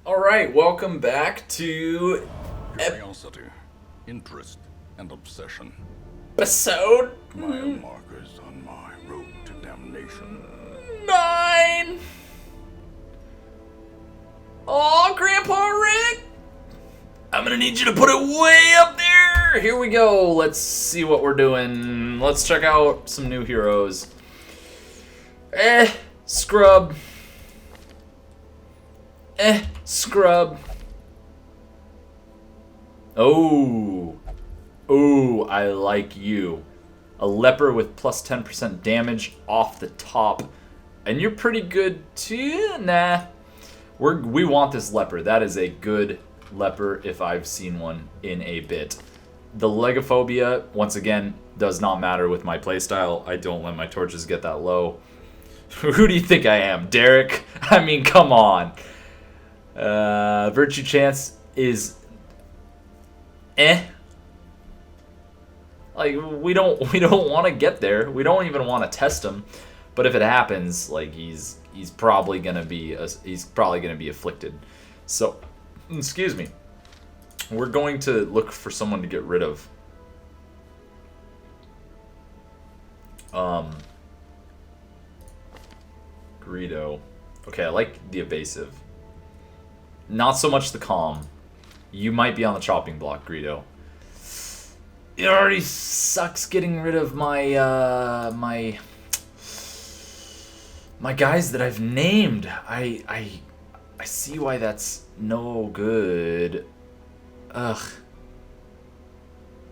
Alright, welcome back to Curiosity, interest, and obsession. episode Mile markers on my road to damnation. 9! Oh, Grandpa Rick! I'm gonna need you to put it way up there! Here we go, let's see what we're doing. Let's check out some new heroes. Scrub. Scrub. Oh, I like you. A leper with plus 10% damage off the top. And you're pretty good too? Nah. We want this leper. That is a good leper if I've seen one in a bit. The legophobia, once again, does not matter with my playstyle. I don't let my torches get that low. Who do you think I am, Derek? I mean, come on. Virtue chance is like we don't want to get there. We don't even want to test him. But if it happens, like he's probably gonna be afflicted. So, excuse me. We're going to look for someone to get rid of. Greedo. Okay, I like the evasive. Not so much the calm. You might be on the chopping block, Greedo. It already sucks getting rid of my my guys that I've named. I see why that's no good. Ugh.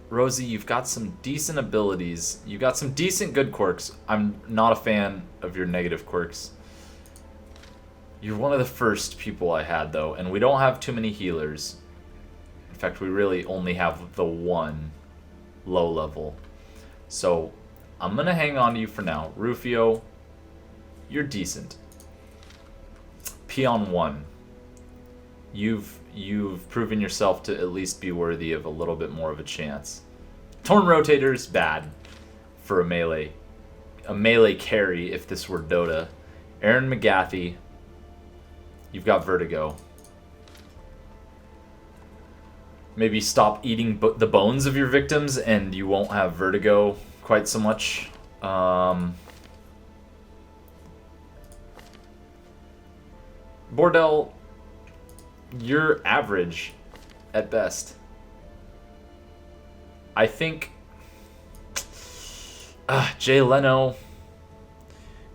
Rosie, you've got some decent abilities. You got some decent good quirks. I'm not a fan of your negative quirks. You're one of the first people I had, though, and we don't have too many healers. In fact, we really only have the one low level. So, I'm going to hang on to you for now. Rufio, you're decent. Peon 1. You've proven yourself to at least be worthy of a little bit more of a chance. Torn Rotator's bad for a melee. A melee carry if this were Dota. Aaron McGathy, you've got vertigo. Maybe stop eating the bones of your victims and you won't have vertigo quite so much. Bordel, you're average at best. I think Jay Leno,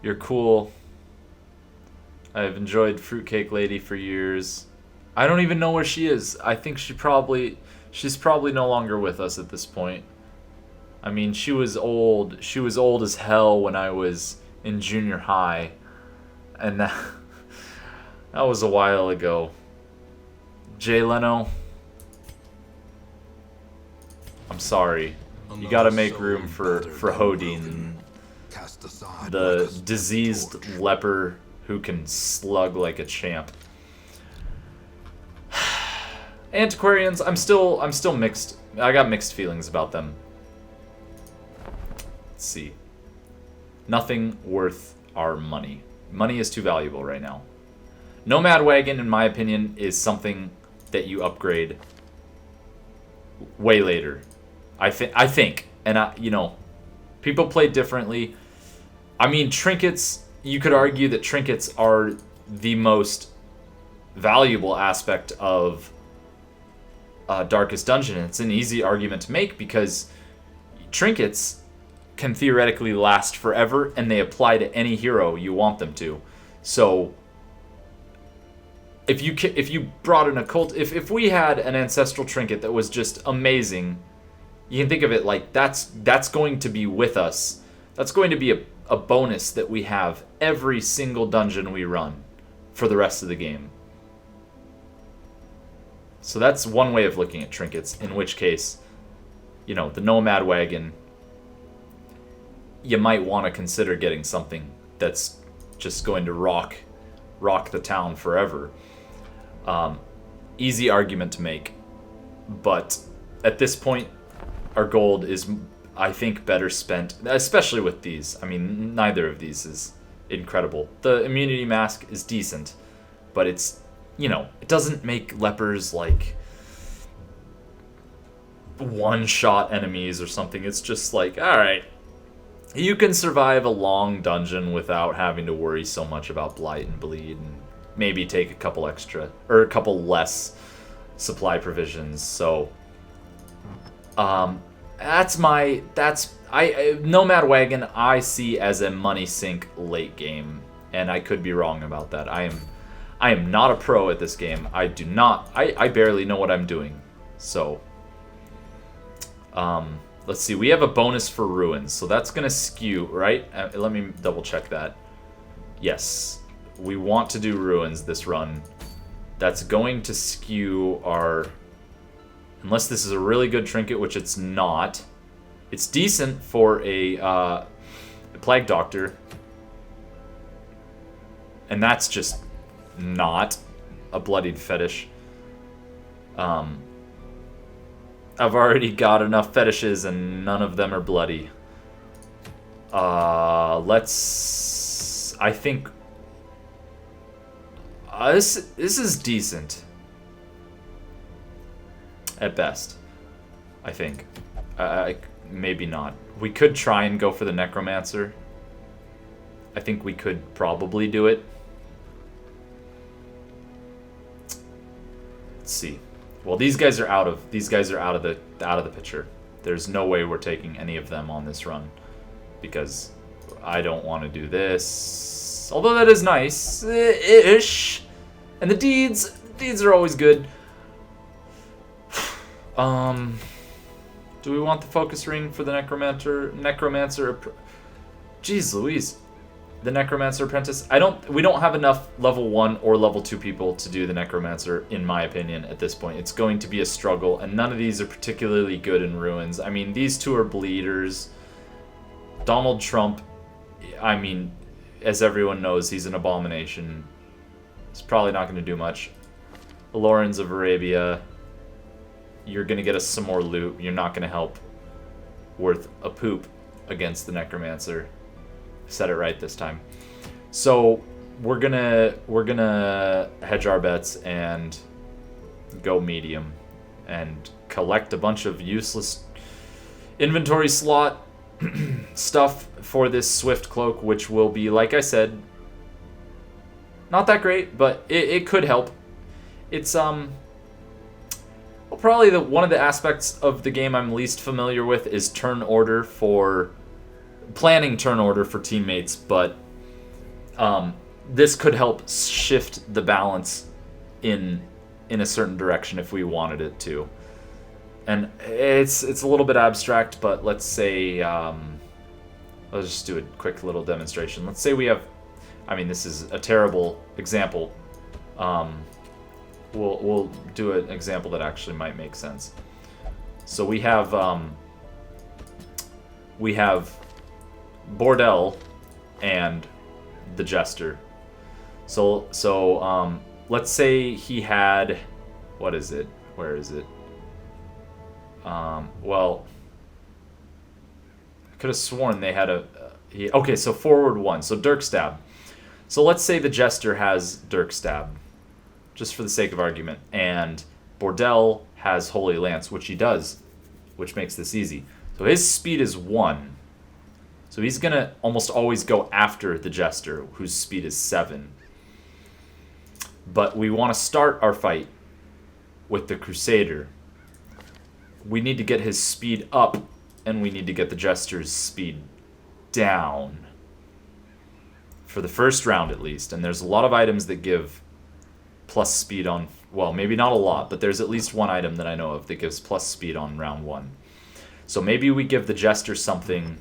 you're cool. I've enjoyed Fruitcake Lady for years. I don't even know where she is. I think she's probably no longer with us at this point. I mean, she was old. She was old as hell when I was in junior high. And that was a while ago. Jay Leno, I'm sorry. You gotta make room for Hodin, the diseased leper who can slug like a champ. Antiquarians, I'm still mixed. I got mixed feelings about them. Let's see. Nothing worth our money. Money is too valuable right now. Nomad Wagon, in my opinion, is something that you upgrade way later. I think, and people play differently. I mean, trinkets. You could argue that trinkets are the most valuable aspect of Darkest Dungeon. It's an easy argument to make because trinkets can theoretically last forever, and they apply to any hero you want them to. So, if you brought an occult, if we had an ancestral trinket that was just amazing, you can think of it like that's going to be with us. That's going to be a bonus that we have every single dungeon we run for the rest of the game. So that's one way of looking at trinkets, in which case, the Nomad Wagon, you might want to consider getting something that's just going to rock the town forever. Easy argument to make, but at this point, our gold is, I think, better spent, especially with these. I mean, neither of these is incredible. The immunity mask is decent, but it's it doesn't make lepers like one-shot enemies or something. It's just like, all right, you can survive a long dungeon without having to worry so much about blight and bleed, and maybe take a couple less supply provisions. So, Nomad Wagon I see as a money sink late game, and I could be wrong about that. I am not a pro at this game. I barely know what I'm doing. So, let's see. We have a bonus for ruins, so that's gonna skew, right? Let me double check that. Yes, we want to do ruins this run. That's going to skew our, unless this is a really good trinket, which it's not. It's decent for a plague doctor, and that's just not a bloodied fetish. I've already got enough fetishes and none of them are bloody. I think this is decent at best. I think. Maybe not. We could try and go for the necromancer. I think we could probably do it. Let's see. Well, these guys are out of the picture. There's no way we're taking any of them on this run, because I don't want to do this. Although that is nice, ish. And the deeds are always good. Do we want the focus ring for the necromancer? Jeez Louise. The Necromancer Apprentice. We don't have enough level 1 or level 2 people to do the Necromancer, in my opinion, at this point. It's going to be a struggle, and none of these are particularly good in ruins. I mean, these two are bleeders. Donald Trump, I mean, as everyone knows, he's an abomination. He's probably not going to do much. The Laurens of Arabia, you're going to get us some more loot. You're not going to help worth a poop against the Necromancer. Said it right this time. So we're gonna hedge our bets and go medium and collect a bunch of useless inventory slot stuff for this Swift Cloak, which will be, like I said, not that great, but it could help. It's probably one of the aspects of the game I'm least familiar with is planning turn order for teammates, but this could help shift the balance in a certain direction if we wanted it to. And it's a little bit abstract, but let's say let's just do a quick little demonstration. Let's say we have, I mean, this is a terrible example. We'll do an example that actually might make sense. So we have Bordel and the Jester. So let's say he had, what is it? Where is it? Well, I could have sworn they had okay, so forward 1. So Dirk Stab. So let's say the Jester has Dirk Stab, just for the sake of argument, and Bordel has Holy Lance, which he does, which makes this easy. So his speed is 1. So he's going to almost always go after the Jester, whose speed is 7. But we want to start our fight with the Crusader. We need to get his speed up, and we need to get the Jester's speed down. For the first round, at least. And there's a lot of items that give plus speed on... Well, maybe not a lot, but there's at least one item that I know of that gives plus speed on round 1. So maybe we give the Jester something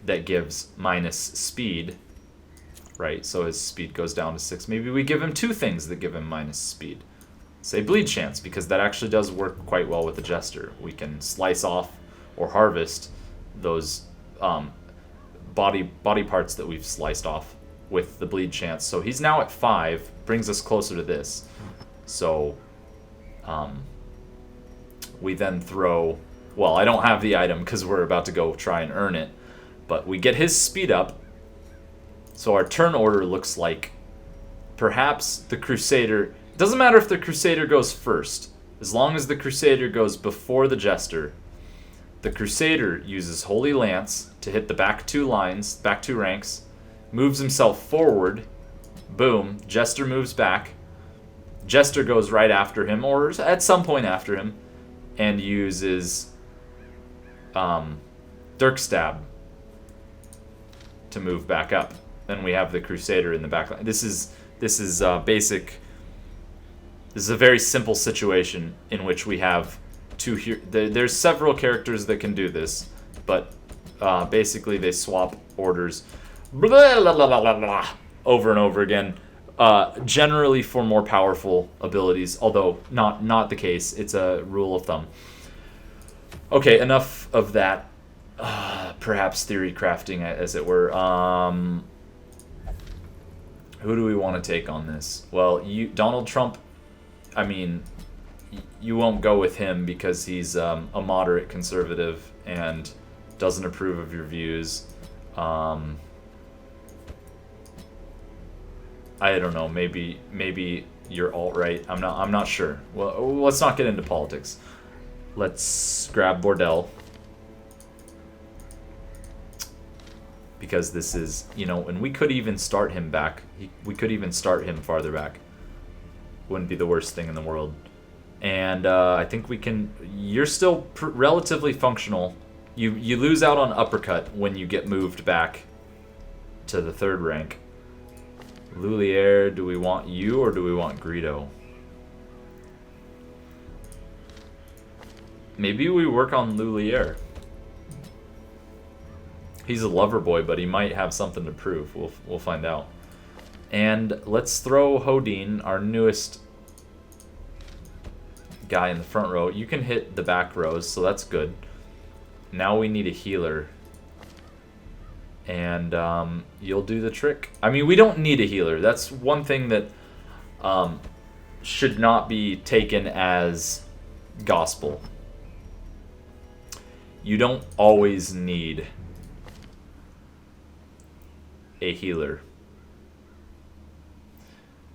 that gives minus speed, right? So his speed goes down to 6. Maybe we give him 2 things that give him minus speed. Say Bleed Chance, because that actually does work quite well with the Jester. We can slice off or harvest those body parts that we've sliced off with the Bleed Chance. So he's now at 5, brings us closer to this. So we then throw... Well, I don't have the item because we're about to go try and earn it. But we get his speed up, so our turn order looks like perhaps the Crusader Doesn't matter if the Crusader goes first. As long as the Crusader goes before the Jester. The Crusader uses Holy Lance to hit the back 2 lines, back 2 ranks. Moves himself forward. Boom. Jester moves back. Jester goes right after him, or at some point after him, and uses Dirk Stab to move back up. Then we have the Crusader in the back line. This is basic. This is a very simple situation in which we have two here. There's several characters that can do this, but basically they swap orders blah, blah, blah, blah, blah, over and over again. Generally for more powerful abilities, although not the case. It's a rule of thumb. Okay, enough of that. Perhaps theory crafting, as it were. Who do we want to take on this? Well, Donald Trump. I mean, you won't go with him because he's a moderate conservative and doesn't approve of your views. I don't know. Maybe you're alt-right. I'm not sure. Well, let's not get into politics. Let's grab Bordel. Because this is, and we could even start him back. We could even start him farther back. Wouldn't be the worst thing in the world. And I think we can. You're still relatively functional. You lose out on uppercut when you get moved back to the 3rd rank. Lulier, do we want you or do we want Greedo? Maybe we work on Lulier. He's a lover boy, but he might have something to prove. We'll find out. And let's throw Hodin, our newest guy in the front row. You can hit the back rows, so that's good. Now we need a healer. And you'll do the trick. I mean, we don't need a healer. That's one thing that should not be taken as gospel. You don't always need a healer.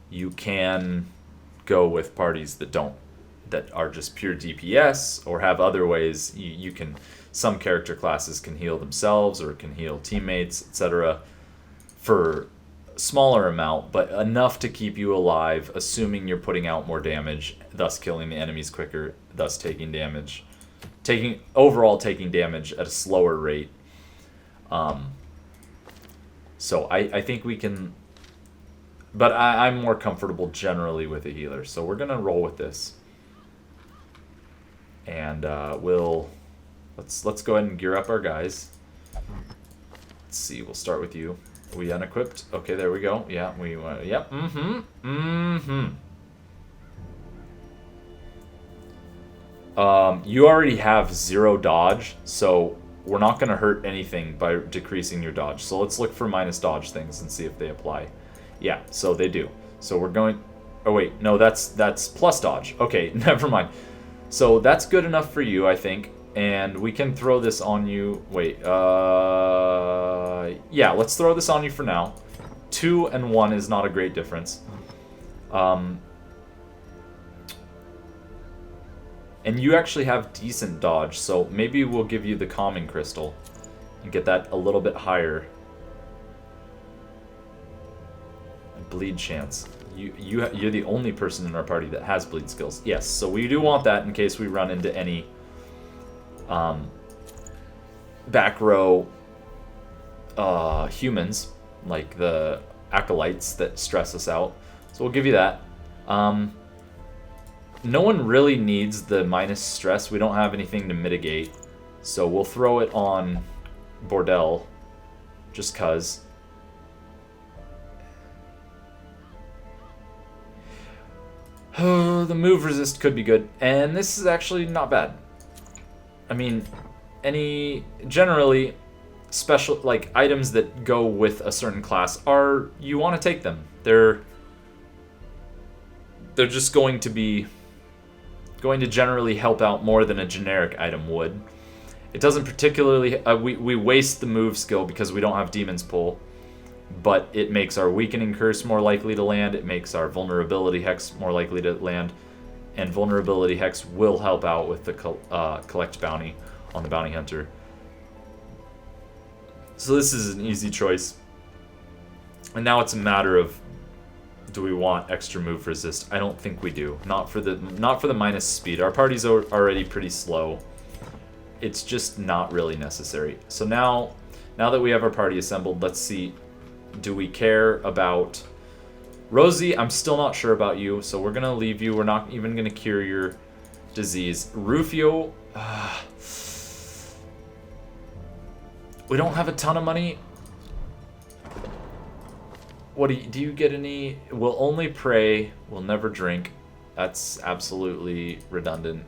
You can go with parties that are just pure DPS or have other ways you can. Some character classes can heal themselves or can heal teammates, etc. for a smaller amount, but enough to keep you alive, assuming you're putting out more damage, thus killing the enemies quicker, thus taking damage. Overall taking damage at a slower rate. So I think we can, but I'm more comfortable generally with a healer. So we're gonna roll with this, and let's go ahead and gear up our guys. Let's see. We'll start with you. Are we unequipped? Okay, there we go. Yeah, yep. You already have 0 dodge, so we're not going to hurt anything by decreasing your dodge. So let's look for minus dodge things and see if they apply. Yeah, so they do. So we're going... Oh, wait. No, that's plus dodge. Okay, never mind. So that's good enough for you, I think. And we can throw this on you... Wait, yeah, let's throw this on you for now. 2 and 1 is not a great difference. And you actually have decent dodge, so maybe we'll give you the Calming Crystal and get that a little bit higher. Bleed chance. You're the only person in our party that has bleed skills. Yes, so we do want that in case we run into any back row humans, like the acolytes that stress us out. So we'll give you that. No one really needs the minus stress. We don't have anything to mitigate. So we'll throw it on Bordel. Just cuz. Oh, the move resist could be good. And this is actually not bad. I mean, generally, special, like, items that go with a certain class you want to take them. They're just going to generally help out more than a generic item would. It doesn't particularly... we waste the move skill because we don't have Demon's Pull. but it makes our weakening curse more likely to land. It makes our vulnerability hex more likely to land. And vulnerability hex will help out with the collect bounty on the bounty hunter. So this is an easy choice. And now it's a matter of, do we want extra move resist? I don't think we do. Not for the minus speed. Our party's already pretty slow. It's just not really necessary. So now that we have our party assembled, let's see. Do we care about Rosie? I'm still not sure about you, so we're gonna leave you. We're not even gonna cure your disease. Rufio, we don't have a ton of money. What do you get any? We'll only pray, we'll never drink. That's absolutely redundant.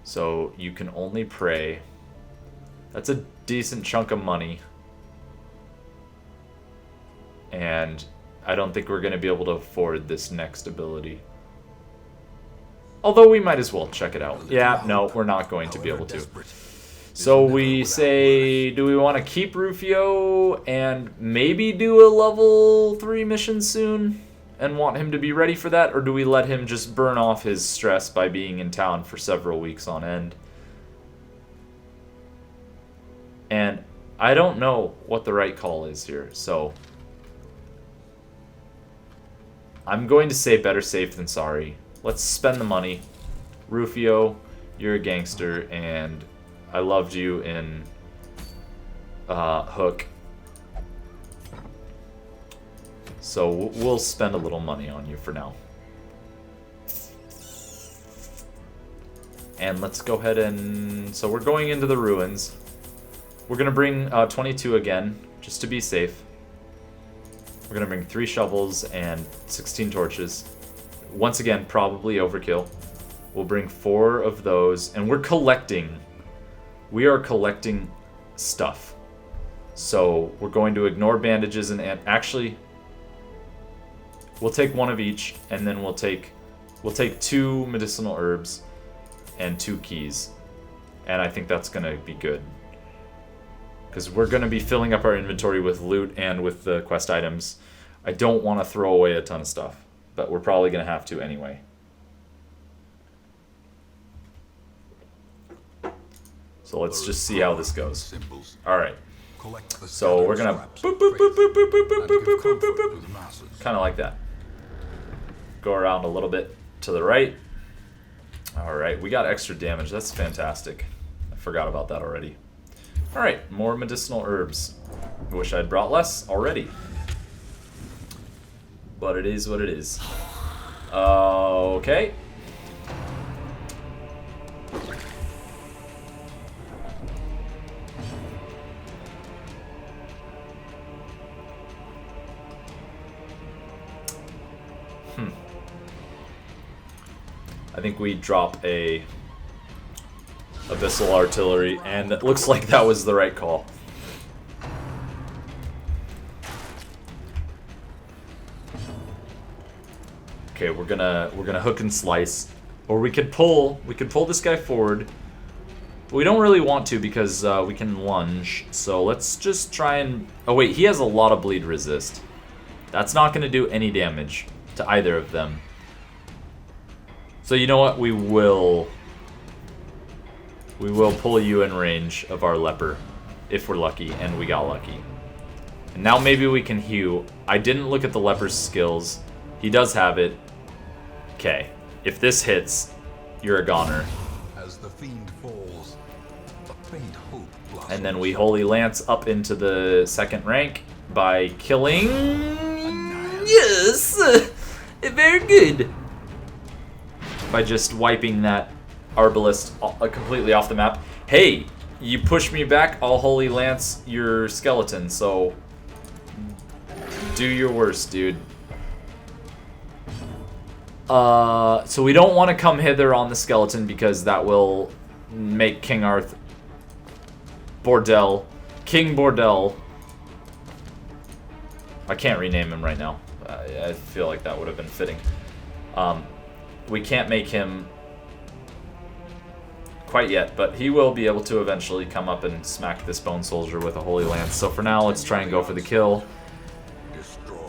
So you can only pray. That's a decent chunk of money. And I don't think we're going to be able to afford this next ability. Although we might as well check it out. Yeah, no, we're not going to be able to. So we say, do we want to keep Rufio and maybe do a level 3 mission soon? And want him to be ready for that? Or do we let him just burn off his stress by being in town for several weeks on end? And I don't know what the right call is here, so I'm going to say better safe than sorry. Let's spend the money. Rufio, you're a gangster, and I loved you in Hook. So we'll spend a little money on you for now. And let's go ahead and... So we're going into the ruins. We're going to bring 22 again, just to be safe. We're going to bring 3 shovels and 16 torches. Once again, probably overkill. We'll bring 4 of those. And we're collecting. We are collecting stuff. So we're going to ignore bandages and actually, we'll take 1 of each. And then we'll take 2 medicinal herbs and 2 keys. And I think that's going to be good. Because we're going to be filling up our inventory with loot and with the quest items. I don't want to throw away a ton of stuff, but we're probably going to have to anyway. So let's just see how this goes. Alright. So we're going to boop, boop, boop, boop, boop, boop, boop, boop, boop, boop, boop. Kind of like that. Go around a little bit to the right. Alright, we got extra damage. That's fantastic. I forgot about that already. Alright, more medicinal herbs. I wish I'd brought less already. But it is what it is. Okay. I think we drop a Abyssal Artillery, and it looks like that was the right call. Okay, we're gonna hook and slice, or we could pull this guy forward. But we don't really want to because we can lunge. So let's just try and. Oh wait, he has a lot of bleed resist. That's not gonna do any damage to either of them. So you know what? We will pull you in range of our leper if we're lucky, and we got lucky. And now maybe we can hew. I didn't look at the leper's skills. He does have it. Okay. If this hits, you're a goner. As the fiend falls, a faint hope blossoms. And then we Holy Lance up into the 2nd rank by killing... Yes! Very good. By just wiping that Arbalist completely off the map. Hey, you push me back, I'll Holy Lance your skeleton, so do your worst, dude. So we don't want to come hither on the skeleton because that will make King King Bordel. I can't rename him right now. I feel like that would have been fitting. We can't make him quite yet, but he will be able to eventually come up and smack this Bone Soldier with a Holy Lance. So for now, let's try and go for the kill.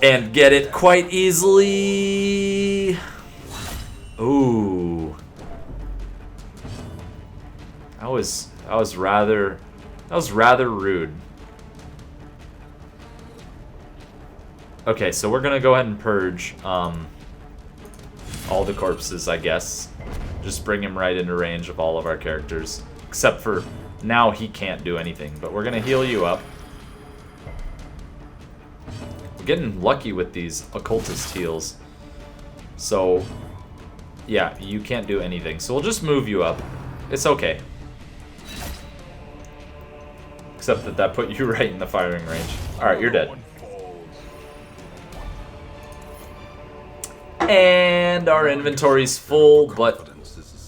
And get it quite easily. Ooh. That was rather rude. Okay, so we're gonna go ahead and purge all the corpses, I guess. Just bring him right into range of all of our characters. Except for now he can't do anything, but we're gonna heal you up. We're getting lucky with these occultist heals. So, yeah, you can't do anything. So we'll just move you up. It's okay. Except that that put you right in the firing range. Alright, you're dead. And our inventory's full, but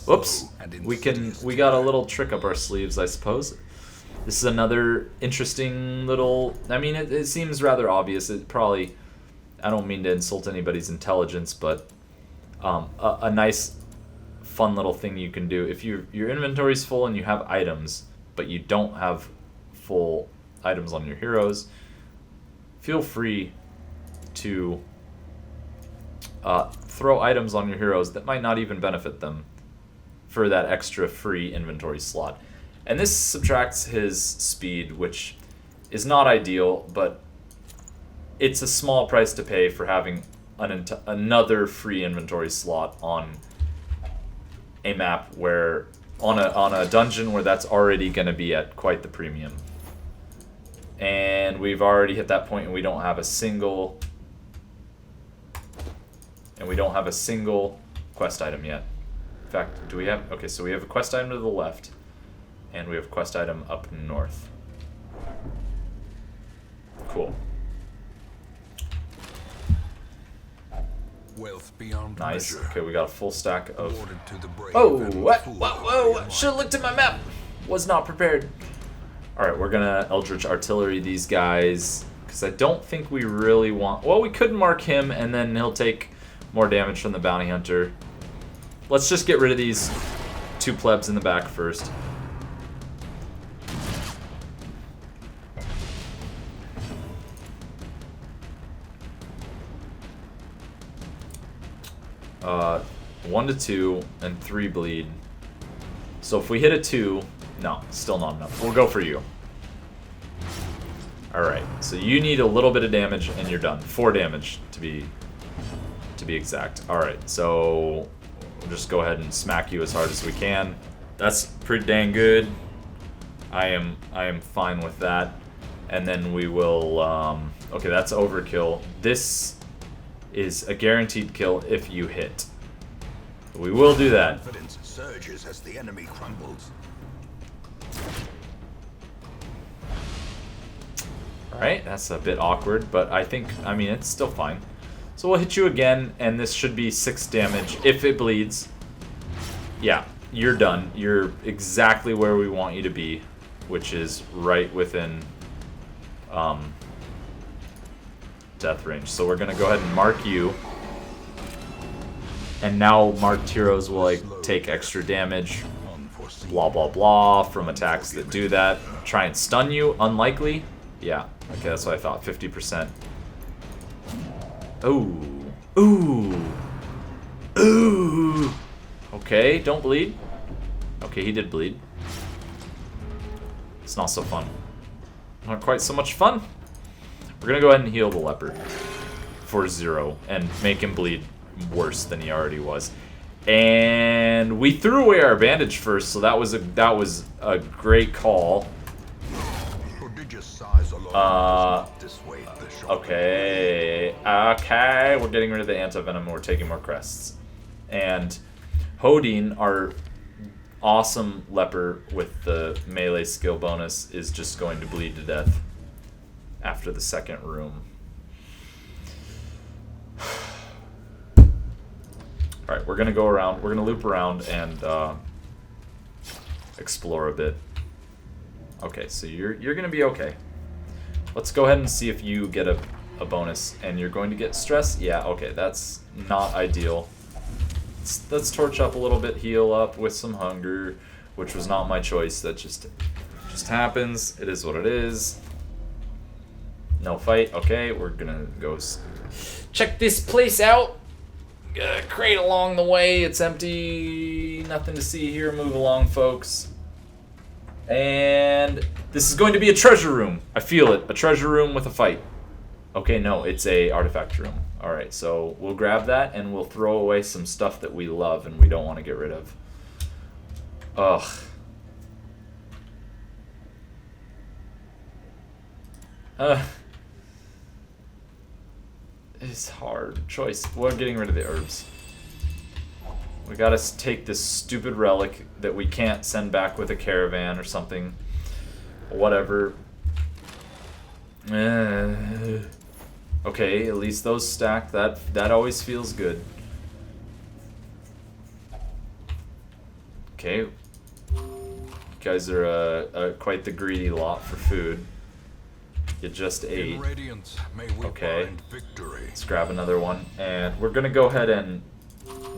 whoops, we got a little trick up our sleeves, I suppose. This is another interesting little, I mean, it seems rather obvious. It probably, I don't mean to insult anybody's intelligence, but a nice, fun little thing you can do. If your inventory's full and you have items, but you don't have full items on your heroes, feel free to throw items on your heroes that might not even benefit them for that extra free inventory slot. And this subtracts his speed, which is not ideal, but it's a small price to pay for having another free inventory slot on a map where, on a dungeon where that's already going to be at quite the premium. And we've already hit that point and we don't have a single quest item yet. In fact, do we have... Okay, so we have a quest item to the left, and we have a quest item up north. Cool. Wealth beyond Nice. measure. Okay, we got a full stack of... Awarded to the brave Oh, and what? foolish Whoa. in Should've my looked at my map. Was not prepared. Alright, we're gonna Eldritch Artillery these guys, because I don't think we really want... Well, we could mark him, and then he'll take more damage from the Bounty Hunter. Let's just get rid of these two plebs in the back first. Uh, 1 to 2 and 3 bleed. So if we hit a 2, no, still not enough. We'll go for you. Alright, so you need a little bit of damage and you're done. 4 damage to be exact. Alright, so we'll just go ahead and smack you as hard as we can. That's pretty dang good. I am fine with that. And then we will okay, that's overkill. This is a guaranteed kill if you hit. We will do that. Confidence surges as the enemy crumbles. Alright, that's a bit awkward, but I mean, it's still fine. So we'll hit you again, and this should be 6 damage if it bleeds. Yeah, you're done. You're exactly where we want you to be, which is right within death range. So we're going to go ahead and mark you. And now marked heroes will take extra damage, blah blah blah, from attacks that do that. Try and stun you, unlikely. Yeah, okay, that's what I thought, 50%. Ooh. Okay, don't bleed. Okay, he did bleed. It's not so fun. Not quite so much fun. We're gonna go ahead and heal the leopard for 0 and make him bleed worse than he already was. And we threw away our bandage first, so that was a great call. Okay, we're getting rid of the anti-venom and we're taking more crests. And Hodin, our awesome leper with the melee skill bonus, is just going to bleed to death after the second room. Alright, we're gonna go around, we're gonna loop around and explore a bit. Okay, so you're gonna be okay. Let's go ahead and see if you get a bonus, and you're going to get stress. Yeah, okay, that's not ideal. Let's torch up a little bit, heal up with some hunger, which was not my choice. That just happens. It is what it is. No fight. Okay, we're gonna go check this place out. Crate along the way. It's empty. Nothing to see here. Move along, folks. And this is going to be a treasure room. I feel it. A treasure room with a fight. Okay, no, it's a artifact room. Alright, so we'll grab that and we'll throw away some stuff that we love and we don't want to get rid of. Ugh. It's hard choice. We're getting rid of the herbs. We gotta take this stupid relic that we can't send back with a caravan or something. Whatever. Okay, at least those stack. That always feels good. Okay. You guys are quite the greedy lot for food. You just ate. Okay. Let's grab another one. And we're gonna go ahead and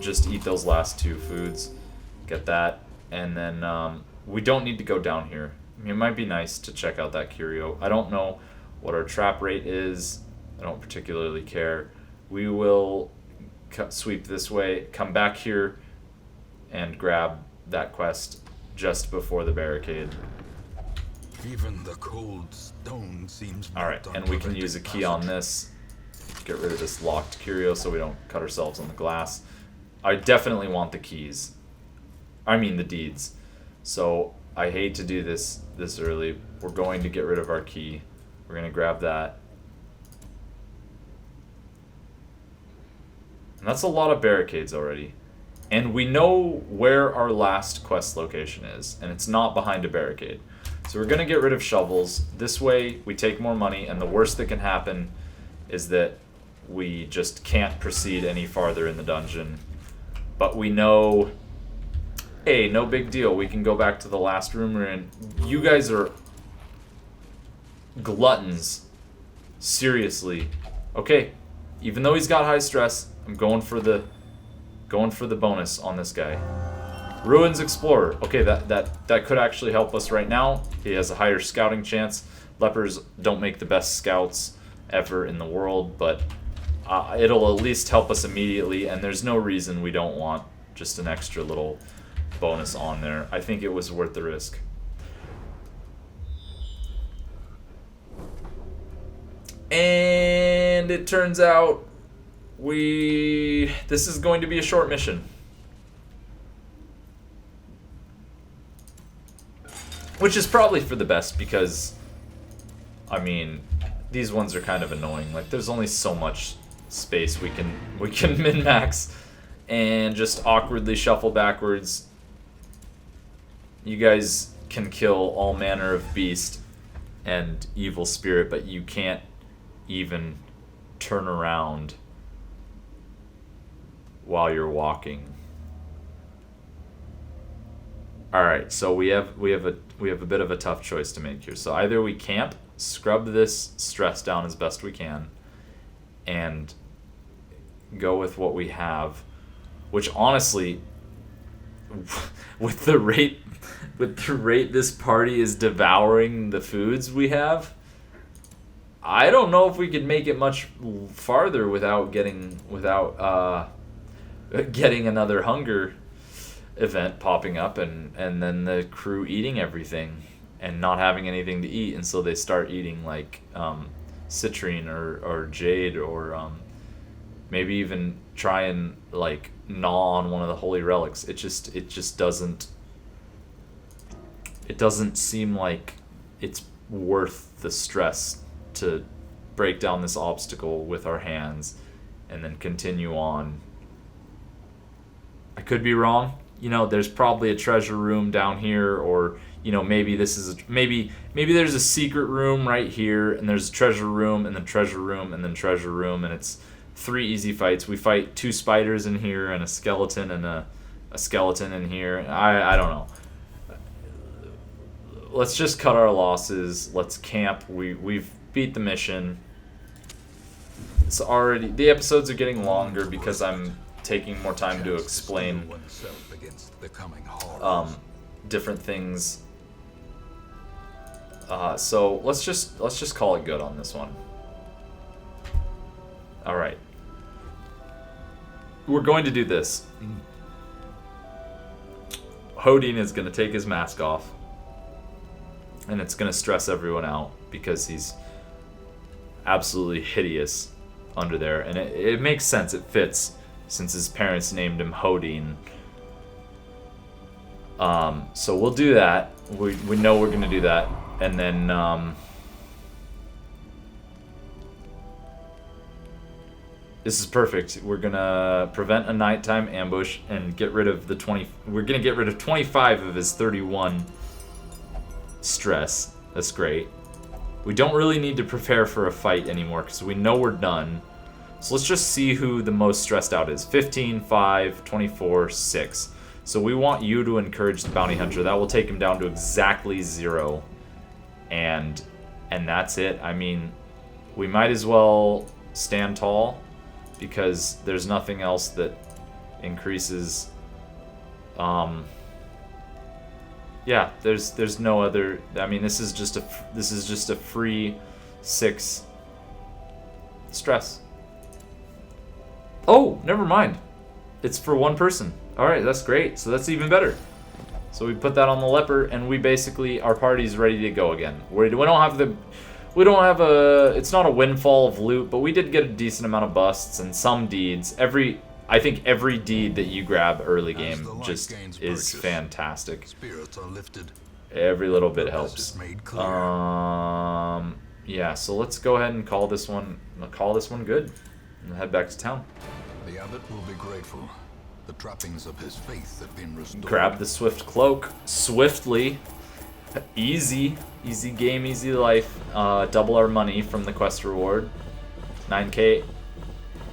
just eat those last two foods. Get that. And then we don't need to go down here. I mean, it might be nice to check out that curio. I don't know what our trap rate is. I don't particularly care. We will sweep this way, come back here, and grab that quest just before the barricade. Even the cold stone seems. Alright, and we can use a key on this. Get rid of this locked curio so we don't cut ourselves on the glass. I definitely want the keys. I mean the deeds. So I hate to do this early. We're going to get rid of our key. We're going to grab that. And that's a lot of barricades already. And we know where our last quest location is. And it's not behind a barricade. So we're going to get rid of shovels. This way we take more money. And the worst that can happen is that we just can't proceed any farther in the dungeon. But we know, hey, no big deal. We can go back to the last room we're in. You guys are gluttons. Seriously. Okay. Even though he's got high stress, I'm going for the bonus on this guy. Ruins Explorer. Okay, that could actually help us right now. He has a higher scouting chance. Lepers don't make the best scouts ever in the world, but it'll at least help us immediately, and there's no reason we don't want just an extra little bonus on there. I think it was worth the risk. And it turns out this is going to be a short mission. Which is probably for the best because, I mean, these ones are kind of annoying. Like, there's only so much space we can min-max and just awkwardly shuffle backwards. You guys can kill all manner of beast and evil spirit, but you can't even turn around while you're walking. All right, so we have a bit of a tough choice to make here. So either we camp, scrub this stress down as best we can, and go with what we have, which honestly, with the rate this party is devouring the foods we have, I don't know if we could make it much farther without getting another hunger event popping up and then the crew eating everything and not having anything to eat, and so they start eating like citrine or jade or maybe even try and like gnaw on one of the holy relics. It just doesn't seem like it's worth the stress to break down this obstacle with our hands and then continue on. I could be wrong. You know, there's probably a treasure room down here, or you know, maybe maybe there's a secret room right here, and there's a treasure room, and then treasure room, and then treasure room, and it's 3 easy fights. We fight 2 spiders in here, and a skeleton, and a skeleton in here. I don't know. Let's just cut our losses. Let's camp. We've beat the mission. It's already, the episodes are getting longer because I'm taking more time to explain different things. So let's just call it good on this one. Alright. We're going to do this. Hodin is going to take his mask off. And it's going to stress everyone out because he's absolutely hideous under there. And it makes sense. It fits since his parents named him Hodin. So we'll do that. We know we're going to do that. And then... this is perfect. We're gonna prevent a nighttime ambush and get rid of the 20. We're gonna get rid of 25 of his 31 stress. That's great. We don't really need to prepare for a fight anymore because we know we're done. So let's just see who the most stressed out is. 15, 5, 24, 6. So we want you to encourage the bounty hunter. That will take him down to exactly 0. And that's it. I mean, we might as well stand tall, because there's nothing else that increases. Yeah, there's no other. I mean, this is just a free 6 stress. Oh, never mind. It's for one person. All right, that's great. So that's even better. So we put that on the leper, and we basically, our party's ready to go again. We don't have the. We don't have a... It's not a windfall of loot, but we did get a decent amount of busts and some deeds. I think every deed that you grab early game just is fantastic. Spirits are lifted. Every little bit helps. Yeah, so let's go ahead and call this one good. And head back to town. The abbot will be grateful. The trappings of his faith have been restored. Grab the swift cloak swiftly. Easy game, easy life. Double our money from the quest reward. 9k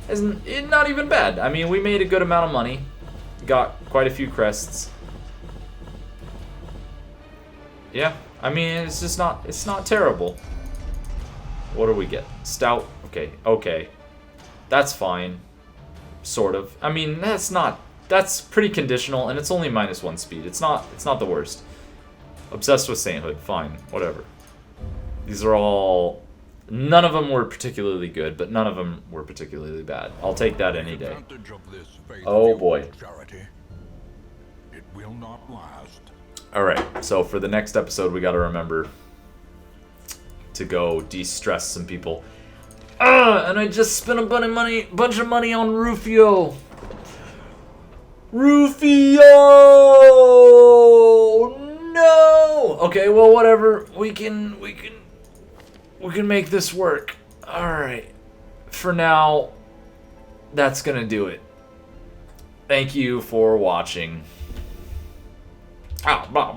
isn't not even bad. I mean, we made a good amount of money. Got quite a few crests. Yeah, I mean, it's not terrible. What do we get? Stout. Okay. That's fine. Sort of. I mean, that's pretty conditional, and it's only -1 speed. It's not the worst. Obsessed with Sainthood, fine, whatever. These are all... None of them were particularly good, but none of them were particularly bad. I'll take that any day. Oh boy. It will not last. Alright, so for the next episode, we gotta remember to go de-stress some people. And I just spent a bunch of money on Rufio! Rufio! No! Okay, well, whatever. We can make this work. Alright. For now, that's gonna do it. Thank you for watching. Blah, blah.